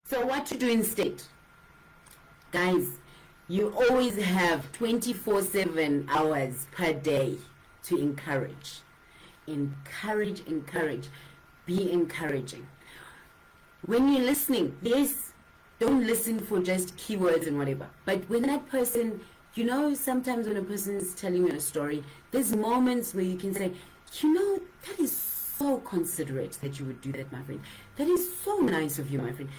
So what to do instead? Guys, you always have 24/7 hours per day to encourage. Encourage. Be encouraging. When you're listening, yes, don't listen for just keywords and whatever. But when that person, sometimes when a person is telling you a story, there's moments where you can say, that is so considerate that you would do that, my friend. That is so nice of you, my friend.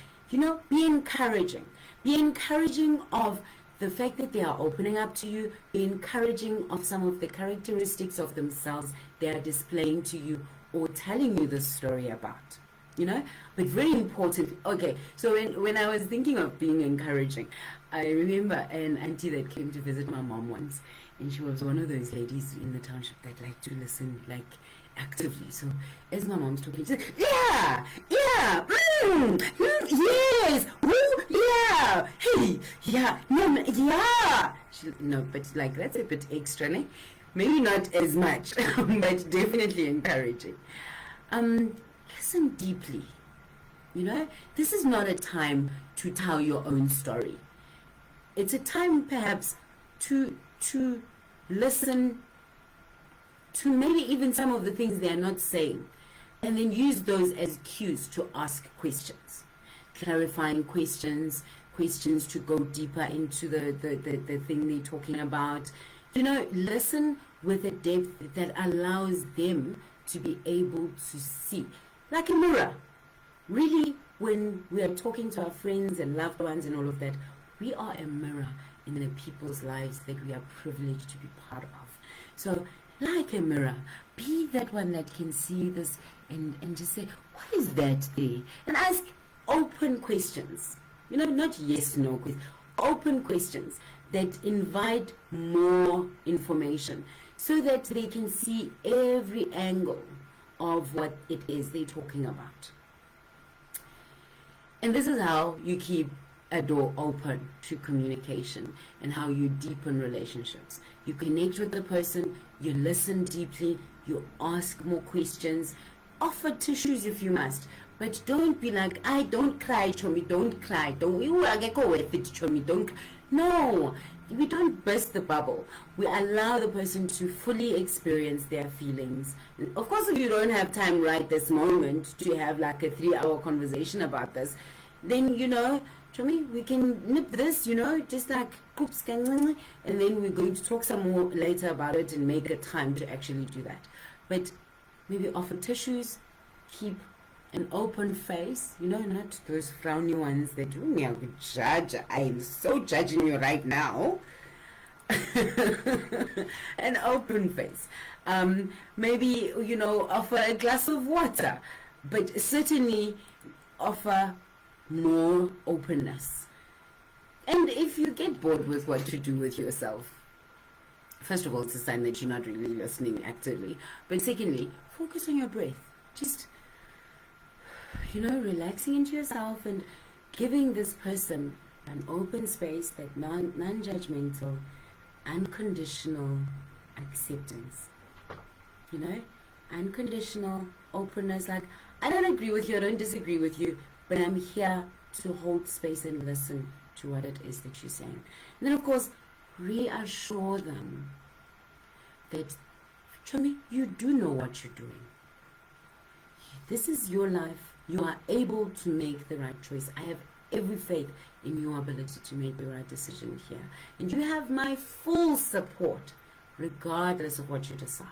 Be encouraging. Be encouraging of the fact that they are opening up to you. Be encouraging of some of the characteristics of themselves they are displaying to you or telling you the story about. But very important. Okay, so when I was thinking of being encouraging, I remember an auntie that came to visit my mom once, and she was one of those ladies in the township that like to listen actively. So as my mom's talking, she said, yes, woo, yeah, hey, yeah, no, yeah. But like that's a bit extra, né? Maybe not as much, but definitely encouraging. Listen deeply. This is not a time to tell your own story. It's a time perhaps to listen to maybe even some of the things they are not saying, and then use those as cues to ask questions, clarifying questions to go deeper into the thing they're talking about. Listen with a depth that allows them to be able to see, like a mirror. Really, when we are talking to our friends and loved ones and all of that, we are a mirror in the people's lives that we are privileged to be part of. So, like a mirror, be that one that can see this and just say, what is that there? And ask open questions. Not yes, no questions. Open questions that invite more information so that they can see every angle of what it is they're talking about. And this is how you keep a door open to communication and how you deepen relationships. You connect with the person, you listen deeply, you ask more questions, offer tissues if you must, but don't be like, don't cry, Chomi, don't cry. No, we don't burst the bubble. We allow the person to fully experience their feelings. Of course, if you don't have time right this moment to have like a 3-hour conversation about this, then, Chomi, we can nip this, just like, oops, and then we're going to talk some more later about it and make a time to actually do that. But maybe offer tissues, keep an open face, not those frowny ones that me I would judge. I am so judging you right now. An open face. Maybe, offer a glass of water, but certainly offer more openness. And if you get bored with what to do with yourself, first of all, it's a sign that you're not really listening actively. But secondly, focus on your breath. Just relaxing into yourself and giving this person an open space, that non-judgmental, unconditional acceptance. Unconditional openness, like, I don't agree with you, I don't disagree with you, but I'm here to hold space and listen to what it is that you're saying. And then, of course, reassure them that, Chomi, you do know what you're doing. This is your life. You are able to make the right choice. I have every faith in your ability to make the right decision here. And you have my full support, regardless of what you decide.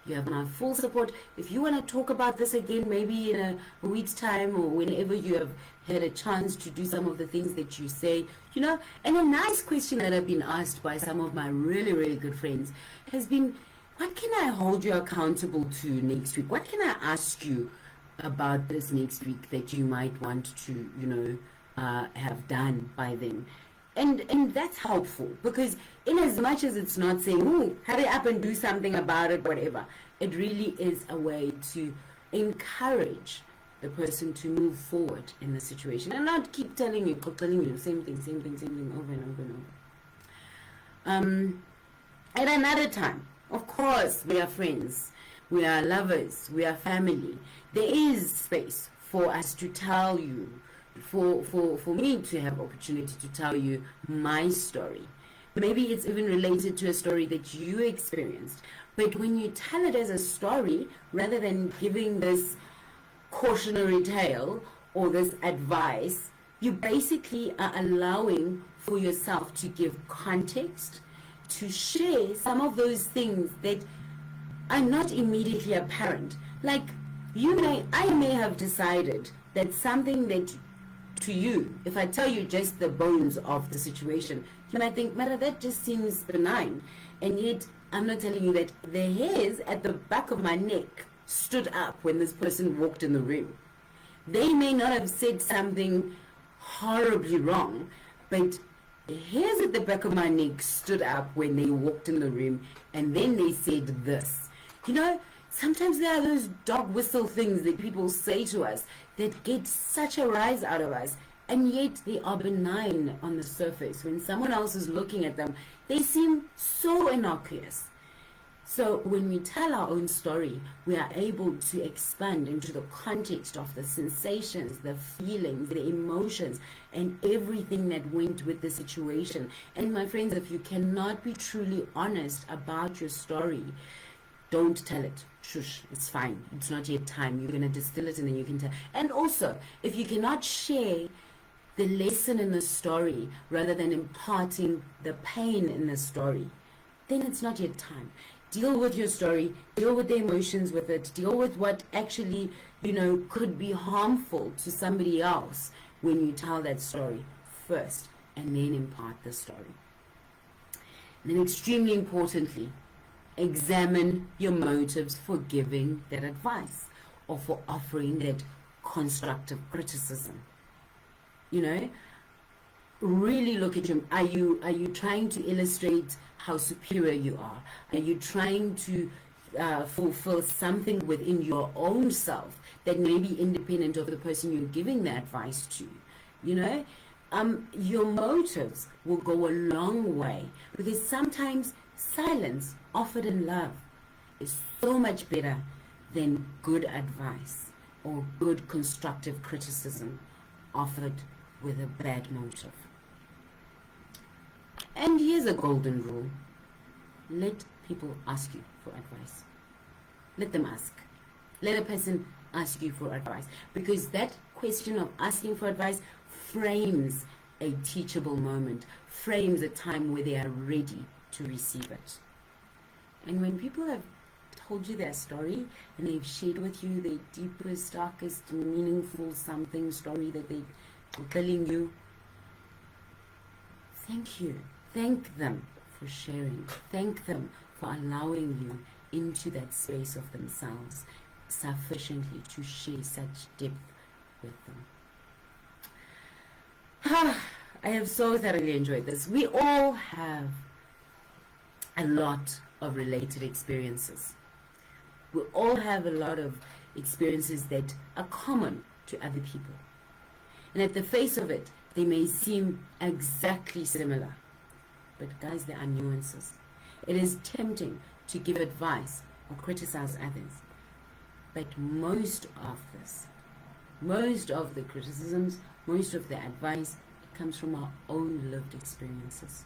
You have my full support. If you want to talk about this again, maybe in a week's time or whenever you have had a chance to do some of the things that you say, and a nice question that I've been asked by some of my really, really good friends has been, what can I hold you accountable to next week? What can I ask you about this next week that you might want to, have done by then? And that's helpful, because in as much as it's not saying, hurry up and do something about it, whatever, it really is a way to encourage the person to move forward in the situation and not keep telling you same thing over and over and over. At another time, of course, we are friends, we are lovers, we are family. There is space for us to tell you for me to have opportunity to tell you my story. Maybe it's even related to a story that you experienced. But when you tell it as a story, rather than giving this cautionary tale or this advice, you basically are allowing for yourself to give context, to share some of those things that are not immediately apparent. Like I may have decided that something that to you, if I tell you just the bones of the situation, you might think, Mara, that just seems benign. And yet, I'm not telling you that the hairs at the back of my neck stood up when this person walked in the room. They may not have said something horribly wrong, but the hairs at the back of my neck stood up when they walked in the room, and then they said this. You know, sometimes there are those dog whistle things that people say to us that get such a rise out of us, and yet they are benign on the surface. When someone else is looking at them, they seem so innocuous. So when we tell our own story, we are able to expand into the context of the sensations, the feelings, the emotions, and everything that went with the situation. And my friends, if you cannot be truly honest about your story, don't tell it. Shush, it's fine. It's not yet time. You're going to distill it and then you can tell. And also, if you cannot share the lesson in the story rather than imparting the pain in the story, then it's not yet time. Deal with your story, deal with the emotions with it, deal with what actually, could be harmful to somebody else when you tell that story first, and then impart the story. And then extremely importantly, examine your motives for giving that advice or for offering that constructive criticism. Really look at you. Are you trying to illustrate how superior you are? Are you trying to fulfill something within your own self that may be independent of the person you're giving the advice to? Your motives will go a long way, because sometimes silence offered in love is so much better than good advice or good constructive criticism offered with a bad motive. And here's a golden rule. Let people ask you for advice. Let them ask. Let a person ask you for advice, because that question of asking for advice frames a teachable moment, frames a time where they are ready to receive it. And when people have told you their story and they've shared with you the deepest, darkest, meaningful something story that they're telling you, thank you. Thank them for sharing. Thank them for allowing you into that space of themselves sufficiently to share such depth with them. I have so thoroughly enjoyed this. We all have a lot of related experiences. We all have a lot of experiences that are common to other people. And at the face of it, they may seem exactly similar. But guys, there are nuances. It is tempting to give advice or criticize others. But most of the criticisms, most of the advice, it comes from our own lived experiences.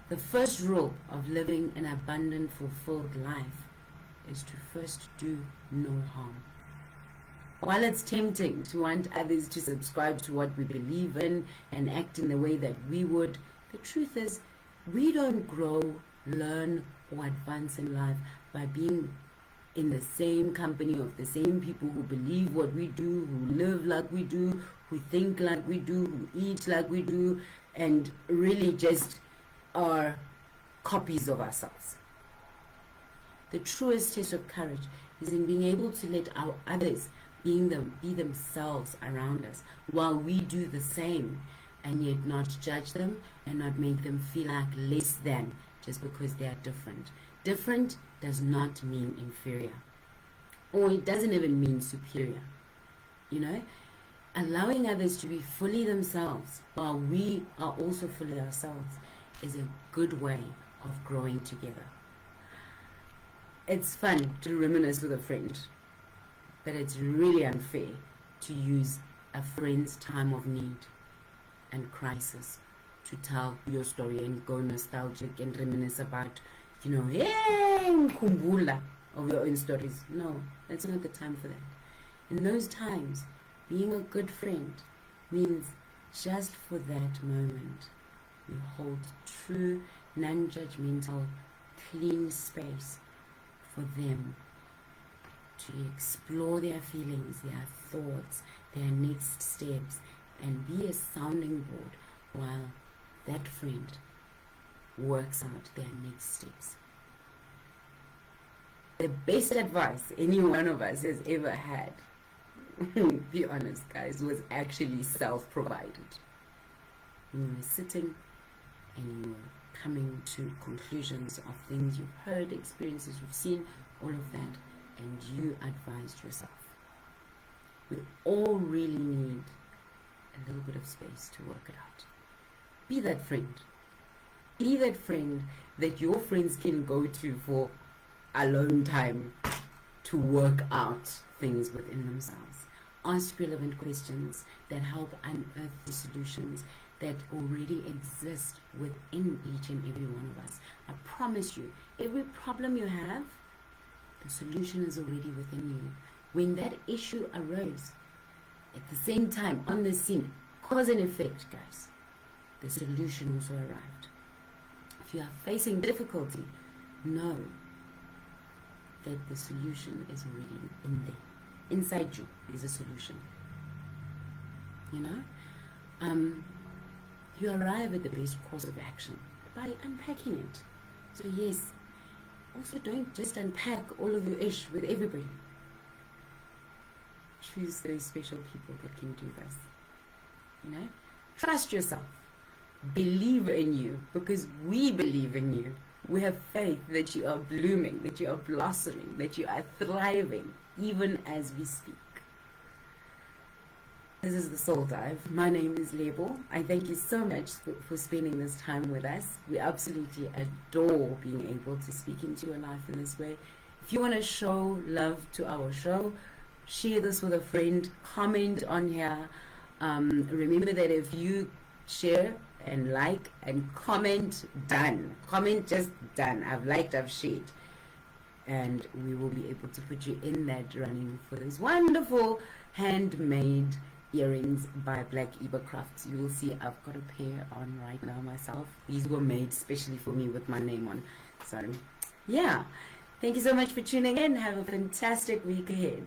The first rule of living an abundant, fulfilled life is to first do no harm. While it's tempting to want others to subscribe to what we believe in and act in the way that we would, the truth is, we don't grow, learn, or advance in life by being in the same company of the same people who believe what we do, who live like we do, who think like we do, who eat like we do, and really just are copies of ourselves. The truest test of courage is in being able to let our others be themselves around us while we do the same, and yet not judge them and not make them feel like less than just because they are different. Different does not mean inferior, or it doesn't even mean superior. Allowing others to be fully themselves while we are also fully ourselves is a good way of growing together. It's fun to reminisce with a friend, but it's really unfair to use a friend's time of need and crisis to tell your story and go nostalgic and reminisce about, hey, kumbula of your own stories. No, that's not the time for that. In those times, being a good friend means just for that moment, we hold true, non-judgmental, clean space for them to explore their feelings, their thoughts, their next steps, and be a sounding board while that friend works out their next steps. The best advice any one of us has ever had, be honest guys, was actually self-provided. You were sitting and you were coming to conclusions of things you've heard, experiences you've seen, all of that, and you advised yourself. We all really need a little bit of space to work it out. Be that friend. Be that friend that your friends can go to for alone time to work out things within themselves. Ask relevant questions that help unearth the solutions that already exist within each and every one of us. I promise you, every problem you have, the solution is already within you. When that issue arose, at the same time, on the scene, cause and effect, guys, the solution also arrived. If you are facing difficulty, know that the solution is already in there. Inside you is a solution. You arrive at the best course of action by unpacking it. So yes, also don't just unpack all of your ish with everybody. Choose those special people that can do this. Trust yourself. Believe in you, because we believe in you. We have faith that you are blooming, that you are blossoming, that you are thriving, even as we speak. This is the Soul Dive. My name is Lebo. I thank you so much for spending this time with us. We absolutely adore being able to speak into your life in this way. If you want to show love to our show, share this with a friend, comment on here. Remember that if you share and like and comment, done. Comment just done. I've liked, I've shared. And we will be able to put you in that running for those wonderful handmade earrings by Black Eba Crafts. You will see I've got a pair on right now myself. These were made specially for me with my name on. So, yeah. Thank you so much for tuning in. Have a fantastic week ahead.